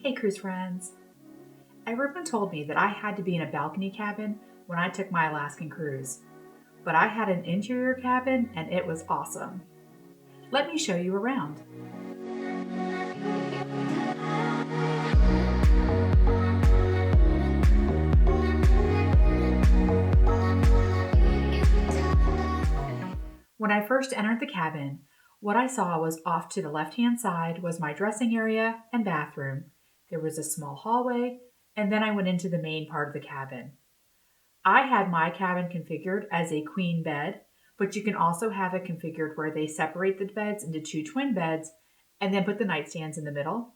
Hey, cruise friends. Everyone told me that I had to be in a balcony cabin when I took my Alaskan cruise, but I had an interior cabin and it was awesome. Let me show you around. When I first entered the cabin, what I saw was off to the left-hand side was my dressing area and bathroom. There was a small hallway, and then I went into the main part of the cabin. I had my cabin configured as a queen bed, but you can also have it configured where they separate the beds into two twin beds and then put the nightstands in the middle.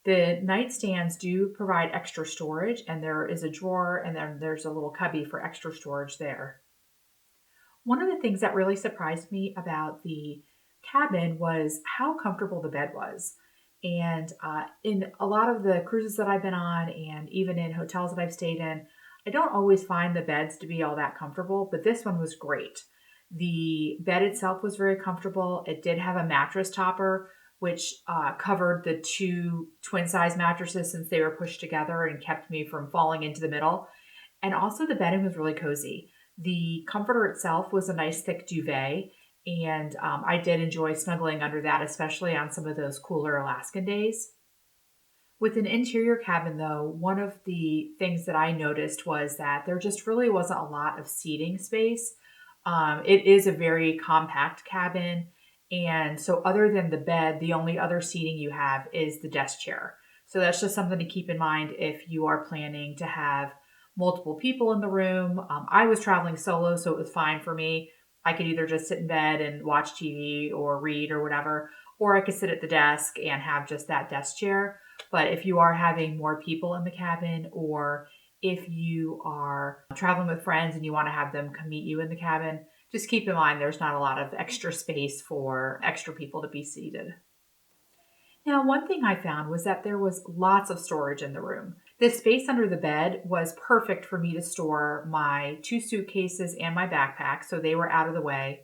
The nightstands do provide extra storage, and there is a drawer and then there's a little cubby for extra storage there. One of the things that really surprised me about the cabin was how comfortable the bed was. And in a lot of the cruises that I've been on, and even in hotels that I've stayed in, I don't always find the beds to be all that comfortable, but this one was great. The bed itself was very comfortable. It did have a mattress topper, which covered the two twin size mattresses since they were pushed together and kept me from falling into the middle. And also, the bedding was really cozy. The comforter itself was a nice thick duvet, and I did enjoy snuggling under that, especially on some of those cooler Alaskan days. With an interior cabin, though, one of the things that I noticed was that there just really wasn't a lot of seating space. It is a very compact cabin, and so other than the bed, the only other seating you have is the desk chair. So that's just something to keep in mind if you are planning to have multiple people in the room. I was traveling solo, so it was fine for me. I could either just sit in bed and watch TV or read or whatever, or I could sit at the desk and have just that desk chair. But if you are having more people in the cabin, or if you are traveling with friends and you want to have them come meet you in the cabin, just keep in mind there's not a lot of extra space for extra people to be seated. Now, one thing I found was that there was lots of storage in the room. The space under the bed was perfect for me to store my two suitcases and my backpack, so they were out of the way.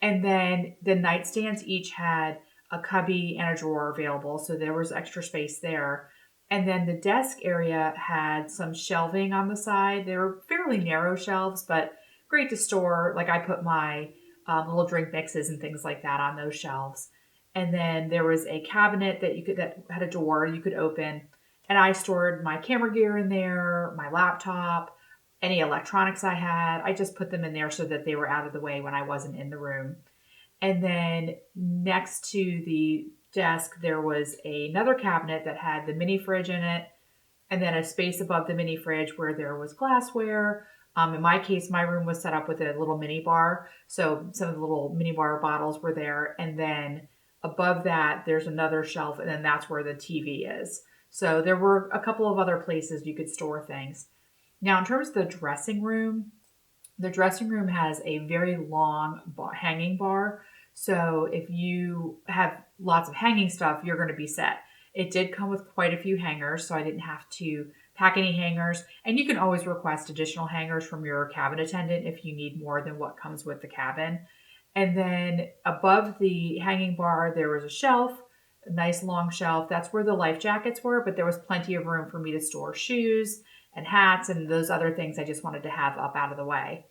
And then the nightstands each had a cubby and a drawer available, so there was extra space there. And then the desk area had some shelving on the side. They were fairly narrow shelves, but great to store. Like I put my little drink mixes and things like that on those shelves. And then there was a cabinet that had a door you could open, and I stored my camera gear in there, my laptop, any electronics I had. I just put them in there so that they were out of the way when I wasn't in the room. And then next to the desk, there was another cabinet that had the mini fridge in it, and then a space above the mini fridge where there was glassware. In my case, my room was set up with a little mini bar, so some of the little mini bar bottles were there. And then above that, there's another shelf, and then that's where the TV is. So there were a couple of other places you could store things. Now, in terms of the dressing room has a very long hanging bar. So if you have lots of hanging stuff, you're going to be set. It did come with quite a few hangers, so I didn't have to pack any hangers. And you can always request additional hangers from your cabin attendant if you need more than what comes with the cabin. And then above the hanging bar, there was a shelf, a nice long shelf. That's where the life jackets were, but there was plenty of room for me to store shoes and hats and those other things I just wanted to have up out of the way.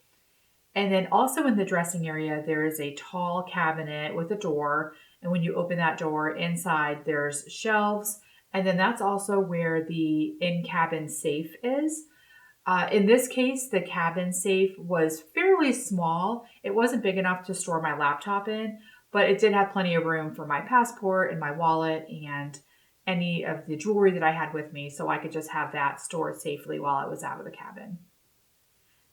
And then also in the dressing area, there is a tall cabinet with a door. And when you open that door, inside there's shelves. And then that's also where the in-cabin safe is. In this case, the cabin safe was fairly small. It wasn't big enough to store my laptop in, but it did have plenty of room for my passport and my wallet and any of the jewelry that I had with me, so I could just have that stored safely while I was out of the cabin.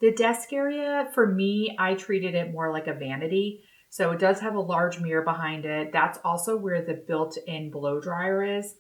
The desk area, for me, I treated it more like a vanity. So it does have a large mirror behind it. That's also where the built-in blow dryer is.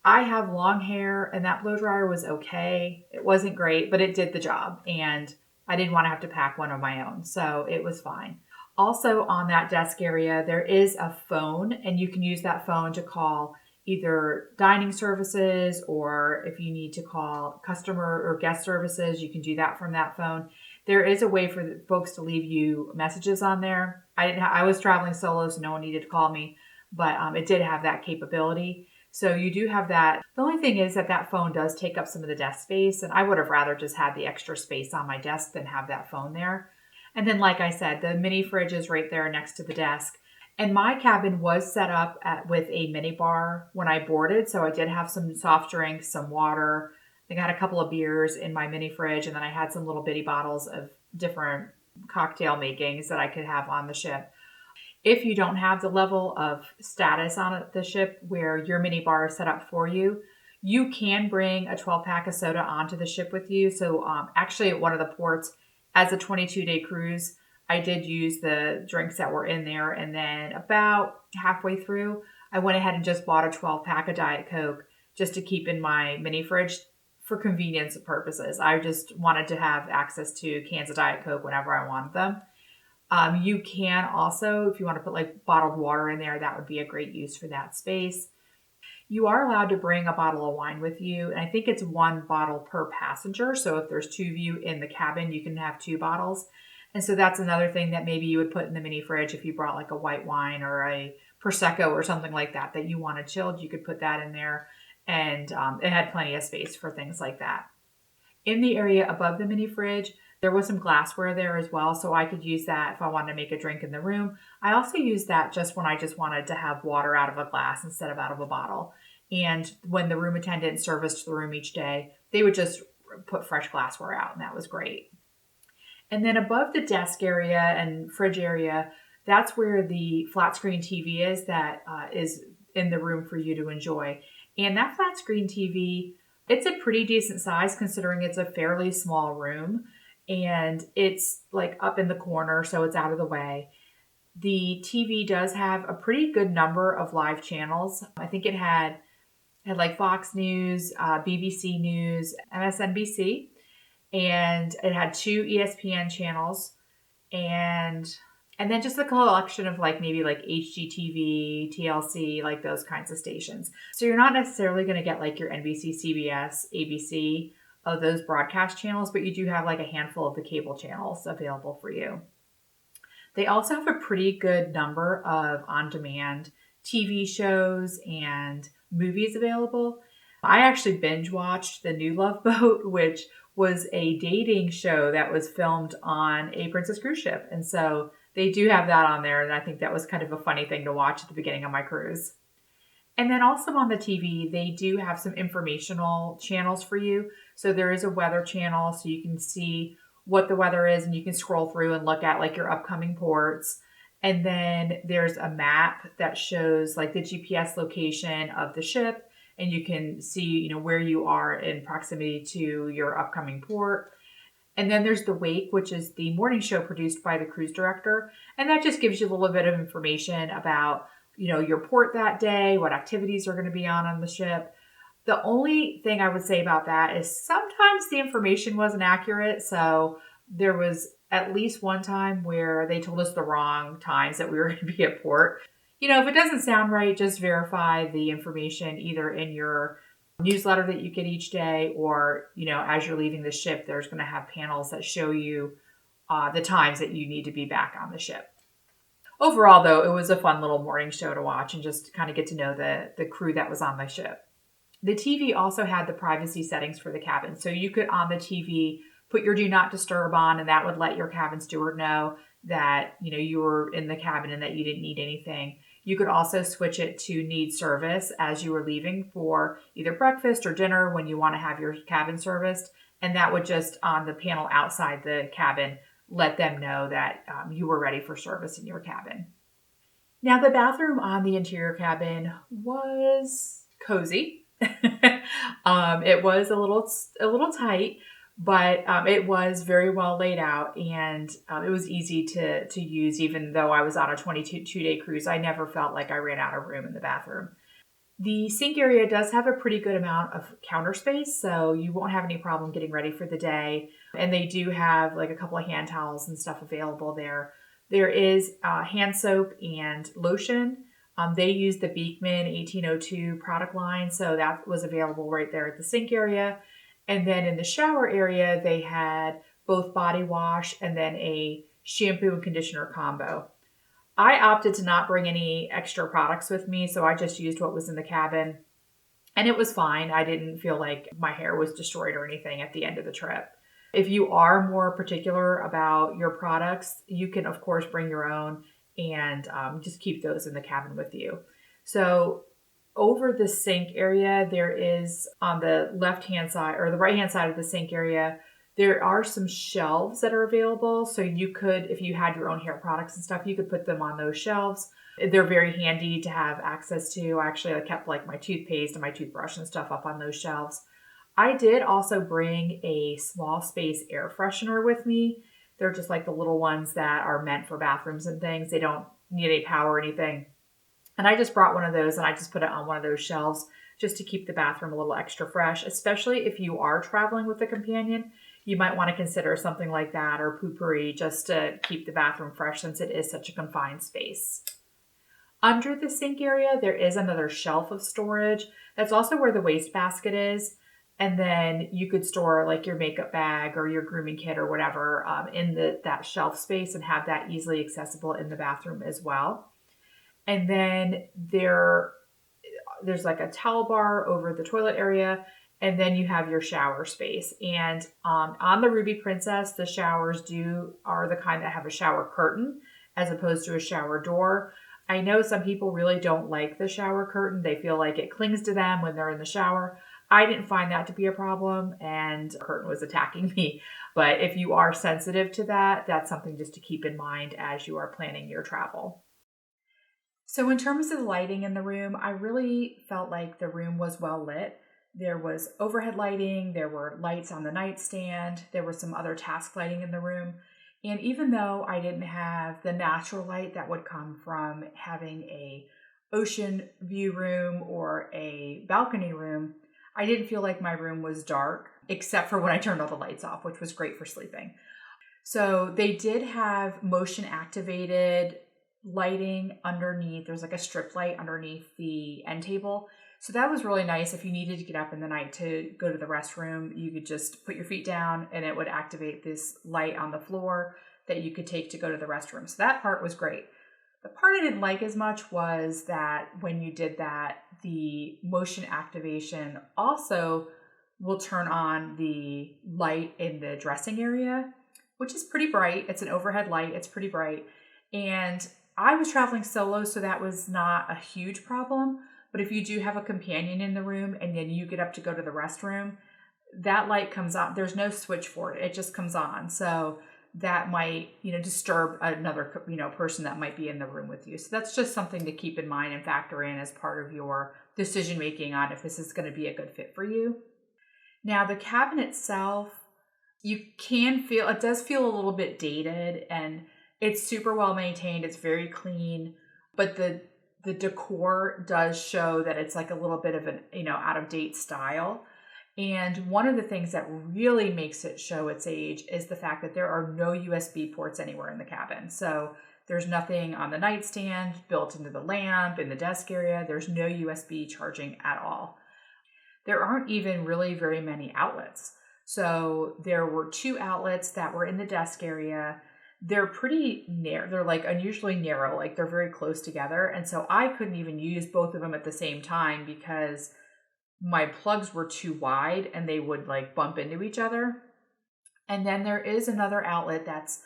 I have long hair, and that blow dryer was okay. It wasn't great, but it did the job. And I didn't want to have to pack one of my own, so it was fine. Also on that desk area, there is a phone, and you can use that phone to call either dining services, or if you need to call customer or guest services, you can do that from that phone. There is a way for folks to leave you messages on there. I was traveling solo, so no one needed to call me, but it did have that capability. So you do have that. The only thing is that that phone does take up some of the desk space, and I would have rather just had the extra space on my desk than have that phone there. And then, like I said, the mini fridge is right there next to the desk. And my cabin was set up with a mini bar when I boarded. So I did have some soft drinks, some water. I think I had a couple of beers in my mini fridge. And then I had some little bitty bottles of different cocktail makings that I could have on the ship. If you don't have the level of status on the ship where your mini bar is set up for you, you can bring a 12 pack of soda onto the ship with you. So, actually, at one of the ports, as a 22-day cruise, I did use the drinks that were in there. And then about halfway through, I went ahead and just bought a 12 pack of Diet Coke just to keep in my mini fridge for convenience purposes. I just wanted to have access to cans of Diet Coke whenever I wanted them. You can also, if you want to put like bottled water in there, that would be a great use for that space. You are allowed to bring a bottle of wine with you, and I think it's one bottle per passenger. So if there's two of you in the cabin, you can have two bottles. And so that's another thing that maybe you would put in the mini fridge if you brought like a white wine or a Prosecco or something like that that you wanted chilled. You could put that in there, and it had plenty of space for things like that. In the area above the mini fridge, there was some glassware there as well, so I could use that if I wanted to make a drink in the room. I also used that just when I just wanted to have water out of a glass instead of out of a bottle. And when the room attendant serviced the room each day, they would just put fresh glassware out, and that was great. And then above the desk area and fridge area, that's where the flat screen TV is that is in the room for you to enjoy. And that flat screen TV, it's a pretty decent size considering it's a fairly small room and it's like up in the corner, so it's out of the way. The TV does have a pretty good number of live channels. I think it had like Fox News, BBC News, MSNBC, and it had two ESPN channels, and then just a collection of like maybe like HGTV, TLC, like those kinds of stations. So you're not necessarily going to get like your NBC, CBS, ABC, of those broadcast channels, but you do have like a handful of the cable channels available for you. They also have a pretty good number of on-demand TV shows and movies available. I actually binge watched The New Love Boat, which was a dating show that was filmed on a Princess cruise ship. And so they do have that on there. And I think that was kind of a funny thing to watch at the beginning of my cruise. And then also on the TV, they do have some informational channels for you. So there is a weather channel, so you can see what the weather is and you can scroll through and look at like your upcoming ports. And then there's a map that shows like the GPS location of the ship, and you can see, where you are in proximity to your upcoming port. And then there's the Wake, which is the morning show produced by the cruise director. And that just gives you a little bit of information about, your port that day, what activities are going to be on the ship. The only thing I would say about that is sometimes the information wasn't accurate. So there was at least one time where they told us the wrong times that we were going to be at port. If it doesn't sound right, just verify the information either in your newsletter that you get each day or, as you're leaving the ship, there's going to have panels that show you the times that you need to be back on the ship. Overall, though, it was a fun little morning show to watch and just kind of get to know the crew that was on the ship. The TV also had the privacy settings for the cabin. So you could, on the TV, put your do not disturb on, and that would let your cabin steward know that, you were in the cabin and that you didn't need anything. You could also switch it to need service as you were leaving for either breakfast or dinner when you want to have your cabin serviced. And that would just, on the panel outside the cabin, let them know that you were ready for service in your cabin. Now, the bathroom on the interior cabin was cozy. It was a little tight, but it was very well laid out, and it was easy to use. Even though I was on a 22-day cruise, I never felt like I ran out of room in the bathroom. The sink area does have a pretty good amount of counter space, so you won't have any problem getting ready for the day. And they do have like a couple of hand towels and stuff available there. There is hand soap and lotion. They use the Beekman 1802 product line, so that was available right there at the sink area. And then in the shower area, they had both body wash and then a shampoo and conditioner combo. I opted to not bring any extra products with me, so I just used what was in the cabin. And it was fine. I didn't feel like my hair was destroyed or anything at the end of the trip. If you are more particular about your products, you can, of course, bring your own and just keep those in the cabin with you. So, over the sink area, there is on the left hand side or the right hand side of the sink area, there are some shelves that are available. So, you could, if you had your own hair products and stuff, you could put them on those shelves. They're very handy to have access to. Actually, I kept like my toothpaste and my toothbrush and stuff up on those shelves. I did also bring a small space air freshener with me. They're just like the little ones that are meant for bathrooms and things. They don't need any power or anything. And I just brought one of those and I just put it on one of those shelves just to keep the bathroom a little extra fresh, especially if you are traveling with a companion. You might want to consider something like that or poopery just to keep the bathroom fresh since it is such a confined space. Under the sink area, there is another shelf of storage. That's also where the wastebasket is. And then you could store like your makeup bag or your grooming kit or whatever in that shelf space and have that easily accessible in the bathroom as well. And then there's like a towel bar over the toilet area. And then you have your shower space. And on the Ruby Princess, the showers are the kind that have a shower curtain as opposed to a shower door. I know some people really don't like the shower curtain. They feel like it clings to them when they're in the shower. I didn't find that to be a problem, and the curtain was attacking me. But if you are sensitive to that, that's something just to keep in mind as you are planning your travel. So in terms of the lighting in the room, I really felt like the room was well lit. There was overhead lighting, there were lights on the nightstand, there was some other task lighting in the room. And even though I didn't have the natural light that would come from having a ocean view room or a balcony room, I didn't feel like my room was dark, except for when I turned all the lights off, which was great for sleeping. So they did have motion activated lighting underneath. There's like a strip light underneath the end table. So that was really nice. If you needed to get up in the night to go to the restroom, you could just put your feet down and it would activate this light on the floor that you could take to go to the restroom. So that part was great. The part I didn't like as much was that when you did that, the motion activation also will turn on the light in the dressing area, which is pretty bright. It's an overhead light. It's pretty bright. And I was traveling solo, so that was not a huge problem. But if you do have a companion in the room and then you get up to go to the restroom, that light comes on. There's no switch for it. It just comes on. So that might, disturb another, person that might be in the room with you. So that's just something to keep in mind and factor in as part of your decision making on if this is going to be a good fit for you. Now, the cabin itself, it does feel a little bit dated and it's super well maintained. It's very clean, but the decor does show that it's like a little bit of an, out of date style. And one of the things that really makes it show its age is the fact that there are no USB ports anywhere in the cabin. So there's nothing on the nightstand built into the lamp, in the desk area. There's no USB charging at all. There aren't even really very many outlets. So there were 2 outlets that were in the desk area. They're pretty narrow. They're like unusually narrow, like they're very close together. And so I couldn't even use both of them at the same time because my plugs were too wide and they would like bump into each other. And then there is another outlet that's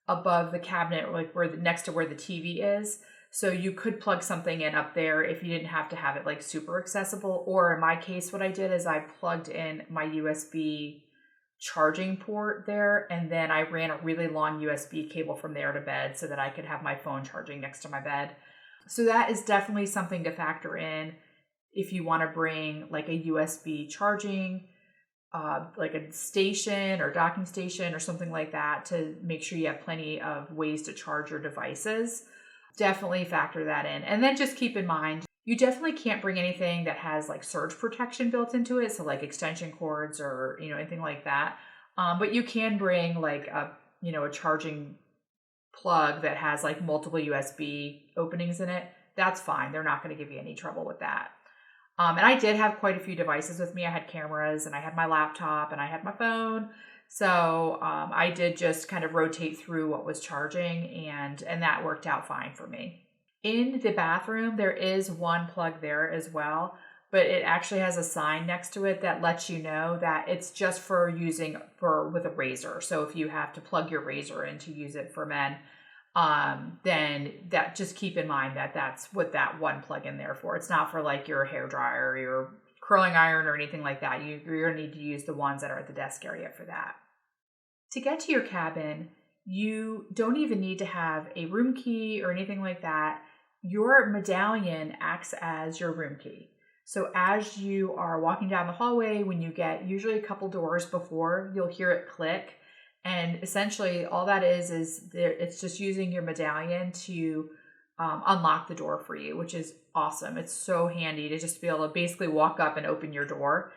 above the cabinet, like next to where the TV is. So you could plug something in up there if you didn't have to have it like super accessible. Or in my case, what I did is I plugged in my USB charging port there, and then I ran a really long USB cable from there to bed so that I could have my phone charging next to my bed. So that is definitely something to factor in if you want to bring like a USB charging, like a station or docking station or something like that to make sure you have plenty of ways to charge your devices. Definitely factor that in. And then just keep in mind, you definitely can't bring anything that has like surge protection built into it. So like extension cords or, anything like that. But you can bring like a charging plug that has like multiple USB openings in it. That's fine. They're not going to give you any trouble with that. And I did have quite a few devices with me. I had cameras and I had my laptop and I had my phone. So I did just kind of rotate through what was charging and that worked out fine for me. In the bathroom, there is one plug there as well, but it actually has a sign next to it that lets you know that it's just for using for with a razor. So if you have to plug your razor in to use it for men, then that just keep in mind that that's what that one plug in there for. It's not for like your hair dryer or your curling iron or anything like that. You're gonna need to use the ones that are at the desk area for that. To get to your cabin, you don't even need to have a room key or anything like that. Your medallion acts as your room key. So as you are walking down the hallway, when you get usually a couple doors before, you'll hear it click. And essentially all that is it's just using your medallion to unlock the door for you, which is awesome. It's so handy to just be able to basically walk up and open your door.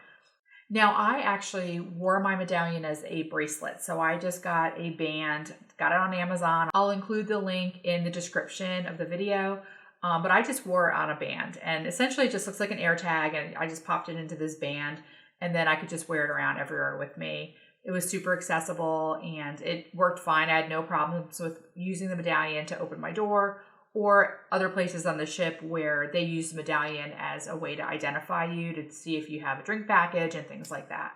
Now, I actually wore my medallion as a bracelet. So I just got a band, got it on Amazon. I'll include the link in the description of the video. But I just wore it on a band, and essentially it just looks like an air tag, and I just popped it into this band, and then I could just wear it around everywhere with me. It was super accessible and it worked fine. I had no problems with using the medallion to open my door, or other places on the ship where they use the medallion as a way to identify you to see if you have a drink package and things like that.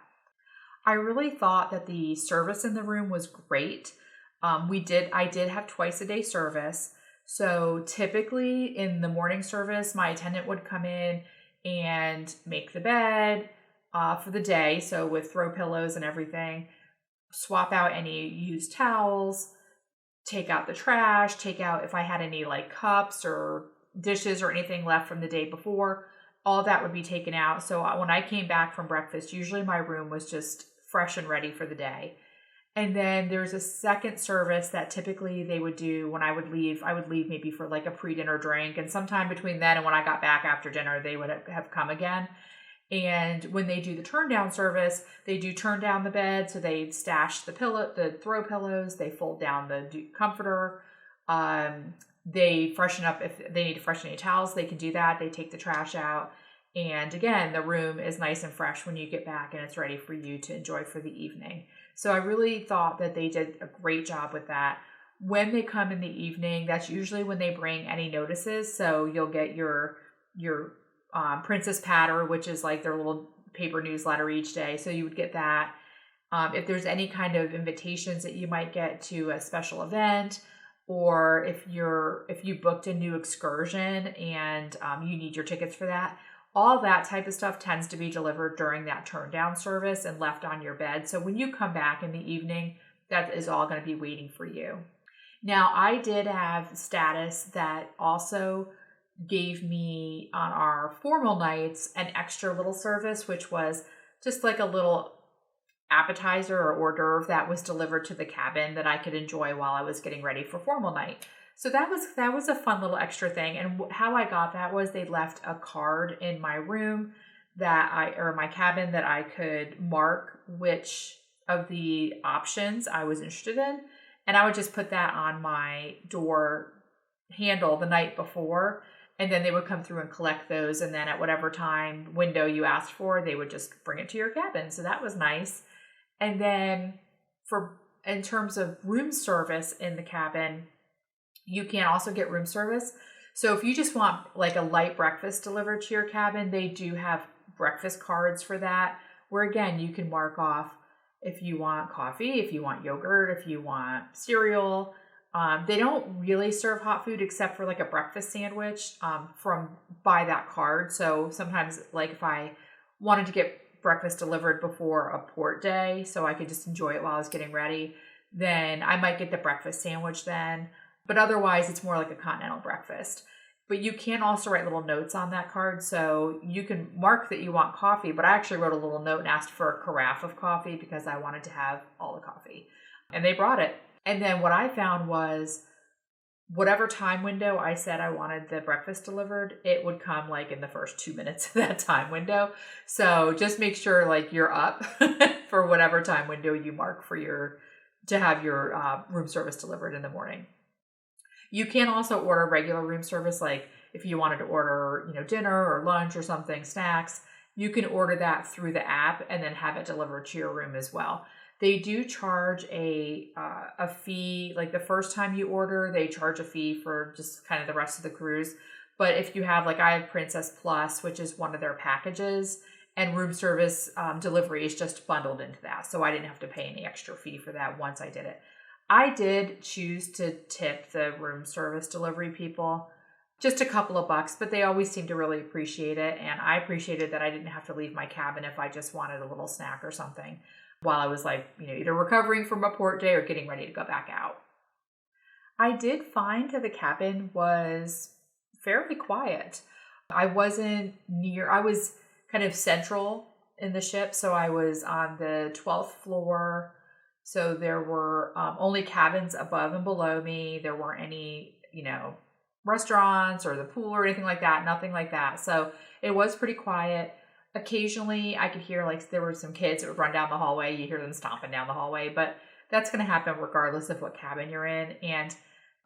I really thought that the service in the room was great. I did have twice a day service. So typically in the morning service, my attendant would come in and make the bed for the day. So with throw pillows and everything, swap out any used towels, take out the trash, take out if I had any like cups or dishes or anything left from the day before, all that would be taken out. So when I came back from breakfast, usually my room was just fresh and ready for the day. And then there's a second service that typically they would do when I would leave maybe for like a pre-dinner drink. And sometime between then and when I got back after dinner, they would have come again. And when they do the turn down service, they do turn down the bed. So they stash the throw pillows, they fold down the comforter. They freshen up if they need to freshen any towels, they can do that. They take the trash out. And again, the room is nice and fresh when you get back and it's ready for you to enjoy for the evening. So I really thought that they did a great job with that. When they come in the evening, that's usually when they bring any notices. So you'll get your Princess Patter, which is like their little paper newsletter each day. So you would get that. If there's any kind of invitations that you might get to a special event, or if you booked a new excursion and you need your tickets for that, all that type of stuff tends to be delivered during that turn down service and left on your bed. So when you come back in the evening, that is all going to be waiting for you. Now, I did have status that also gave me on our formal nights an extra little service, which was just like a little appetizer or hors d'oeuvre that was delivered to the cabin that I could enjoy while I was getting ready for formal night. So that was a fun little extra thing. And how I got that was they left a card in my room or my cabin that I could mark which of the options I was interested in. And I would just put that on my door handle the night before. And then they would come through and collect those. And then at whatever time window you asked for, they would just bring it to your cabin. So that was nice. And then in terms of room service in the cabin, you can also get room service. So if you just want like a light breakfast delivered to your cabin, they do have breakfast cards for that, where again, you can mark off if you want coffee, if you want yogurt, if you want cereal. They don't really serve hot food except for like a breakfast sandwich by that card. So sometimes like if I wanted to get breakfast delivered before a port day so I could just enjoy it while I was getting ready, then I might get the breakfast sandwich then. But otherwise, it's more like a continental breakfast. But you can also write little notes on that card. So you can mark that you want coffee, but I actually wrote a little note and asked for a carafe of coffee because I wanted to have all the coffee. And they brought it. And then what I found was whatever time window I said I wanted the breakfast delivered, it would come like in the first 2 minutes of that time window. So just make sure like you're up for whatever time window you mark to have your room service delivered in the morning. You can also order regular room service, like if you wanted to order, dinner or lunch or something, snacks, you can order that through the app and then have it delivered to your room as well. They do charge a fee, like the first time you order, they charge a fee for just kind of the rest of the cruise. But if you have, like, I have Princess Plus, which is one of their packages, and room service delivery is just bundled into that. So I didn't have to pay any extra fee for that once I did it. I did choose to tip the room service delivery people just a couple of bucks, but they always seem to really appreciate it. And I appreciated that I didn't have to leave my cabin if I just wanted a little snack or something while I was, like, either recovering from a port day or getting ready to go back out. I did find that the cabin was fairly quiet. I was kind of central in the ship. So I was on the 12th floor. So there were only cabins above and below me. There weren't any, restaurants or the pool or anything like that. Nothing like that. So it was pretty quiet. Occasionally I could hear, like, there were some kids that would run down the hallway. You hear them stomping down the hallway, but that's going to happen regardless of what cabin you're in. And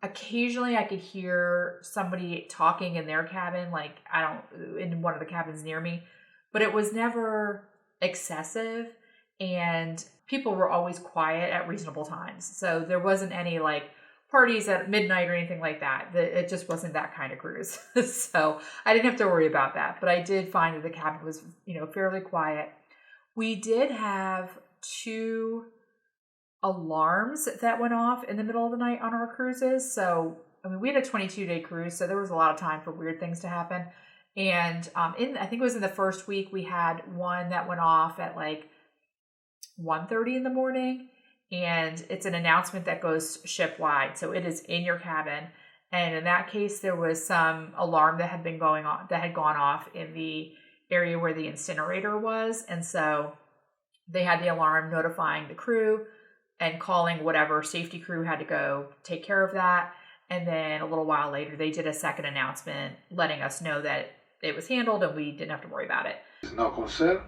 occasionally I could hear somebody talking in their cabin, like, in one of the cabins near me, but it was never excessive, and people were always quiet at reasonable times. So there wasn't any, like, parties at midnight or anything like that. It just wasn't that kind of cruise. So I didn't have to worry about that, but I did find that the cabin was, fairly quiet. We did have 2 alarms that went off in the middle of the night on our cruises. So, we had a 22-day cruise, so there was a lot of time for weird things to happen. And I think it was in the first week, we had one that went off at like 1:30 in the morning. And it's an announcement that goes ship-wide. So it is in your cabin. And in that case, there was some alarm that had gone off in the area where the incinerator was. And so they had the alarm notifying the crew and calling whatever safety crew had to go take care of that. And then a little while later, they did a second announcement letting us know that it was handled and we didn't have to worry about it. There is no concern.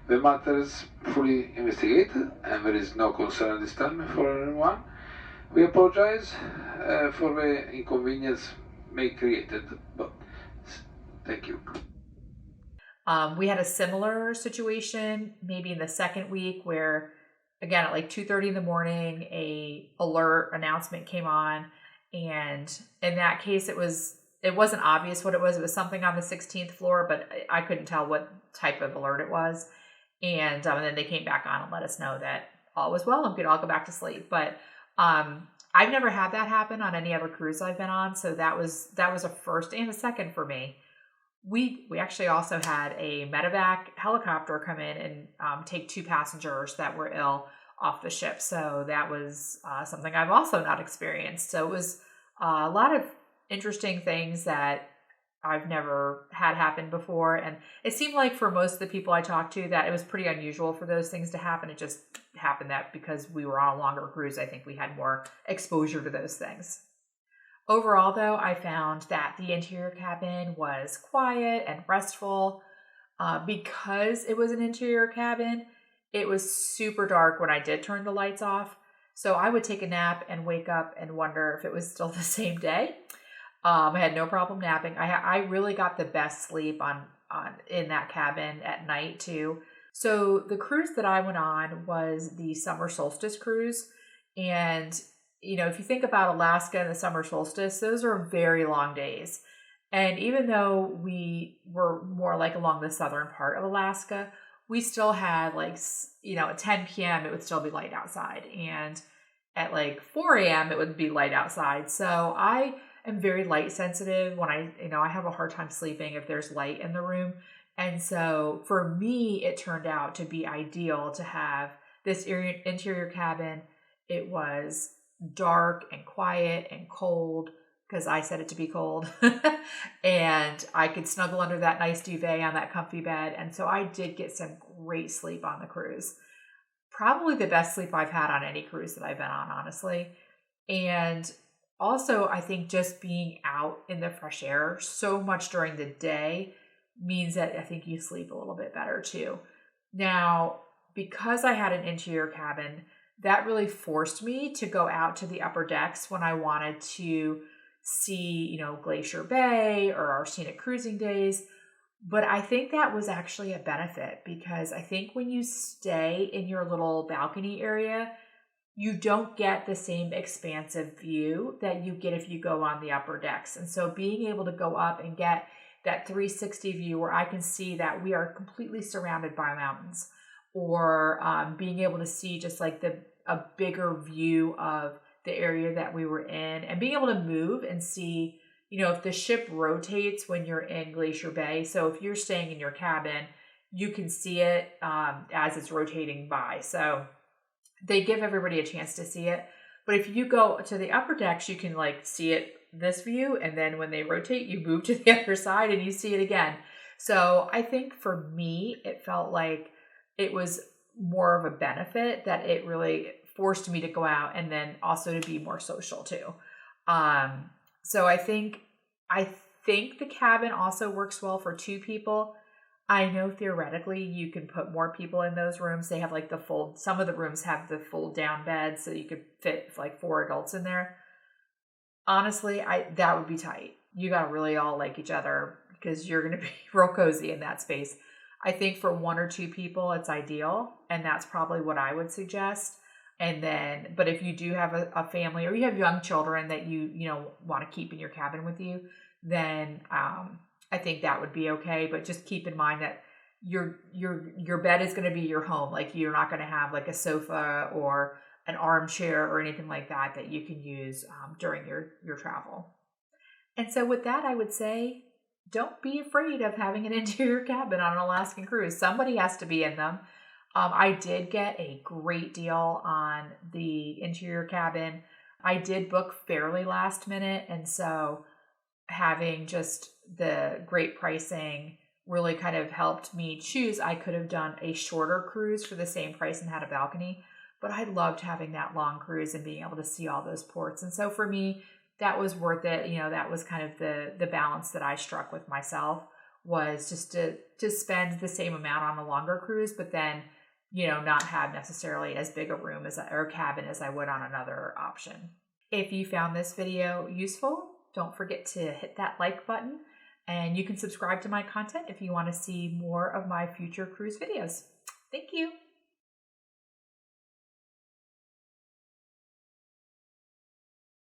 The matter is fully investigated and there is no concern at this time for anyone. We apologize for the inconvenience created, but thank you. We had a similar situation maybe in the second week where, again, at like 2:30 in the morning, a alert announcement came on. And in that case, it wasn't obvious what it was. It was something on the 16th floor, but I couldn't tell what type of alert it was. And then they came back on and let us know that all was well and we could all go back to sleep. But I've never had that happen on any other cruise I've been on. So that was a first and a second for me. We actually also had a medevac helicopter come in and take 2 passengers that were ill off the ship. So that was something I've also not experienced. So it was a lot of interesting things that I've never had happen before. And it seemed like for most of the people I talked to that it was pretty unusual for those things to happen. It just happened that because we were on a longer cruise, I think we had more exposure to those things. Overall, though, I found that the interior cabin was quiet and restful. Because it was an interior cabin, it was super dark when I did turn the lights off. So I would take a nap and wake up and wonder if it was still the same day. I had no problem napping. I really got the best sleep in that cabin at night too. So the cruise that I went on was the summer solstice cruise. And, if you think about Alaska and the summer solstice, those are very long days. And even though we were more like along the southern part of Alaska, we still had at 10 p.m. it would still be light outside. And at like 4 a.m. it would be light outside. So I am very light sensitive when I have a hard time sleeping if there's light in the room. And so for me, it turned out to be ideal to have this interior cabin. It was dark and quiet and cold because I set it to be cold. And I could snuggle under that nice duvet on that comfy bed. And so I did get some great sleep on the cruise. Probably the best sleep I've had on any cruise that I've been on, honestly. And also, I think just being out in the fresh air so much during the day means that I think you sleep a little bit better too. Now, because I had an interior cabin, that really forced me to go out to the upper decks when I wanted to see, Glacier Bay or our scenic cruising days. But I think that was actually a benefit because I think when you stay in your little balcony area, you don't get the same expansive view that you get if you go on the upper decks. And so being able to go up and get that 360 view where I can see that we are completely surrounded by mountains, or being able to see just like a bigger view of the area that we were in, and being able to move and see, if the ship rotates when you're in Glacier Bay. So if you're staying in your cabin, you can see it as it's rotating by. So they give everybody a chance to see it. But if you go to the upper decks, you can like see it this view, and then when they rotate, you move to the other side and you see it again. So I think for me, it felt like it was more of a benefit, that it really forced me to go out and then also to be more social too. So I think the cabin also works well for 2 people. I know theoretically you can put more people in those rooms. They have like some of the rooms have the fold down beds, so you could fit like 4 adults in there. Honestly, that would be tight. You got to really all like each other, because you're going to be real cozy in that space. I think for 1 or 2 people, it's ideal. And that's probably what I would suggest. And then, but if you do have a family, or you have young children that you want to keep in your cabin with you, then I think that would be okay. But just keep in mind that your bed is going to be your home. Like, you're not going to have like a sofa or an armchair or anything like that you can use during your travel. And so with that, I would say, don't be afraid of having an interior cabin on an Alaskan cruise. Somebody has to be in them. I did get a great deal on the interior cabin. I did book fairly last minute, and so having just the great pricing really kind of helped me choose. I could have done a shorter cruise for the same price and had a balcony, but I loved having that long cruise and being able to see all those ports. And so for me, that was worth it. That was kind of the balance that I struck with myself, was just to spend the same amount on a longer cruise, but then, not have necessarily as big a room or cabin as I would on another option. If you found this video useful, don't forget to hit that like button, and you can subscribe to my content if you want to see more of my future cruise videos. Thank you.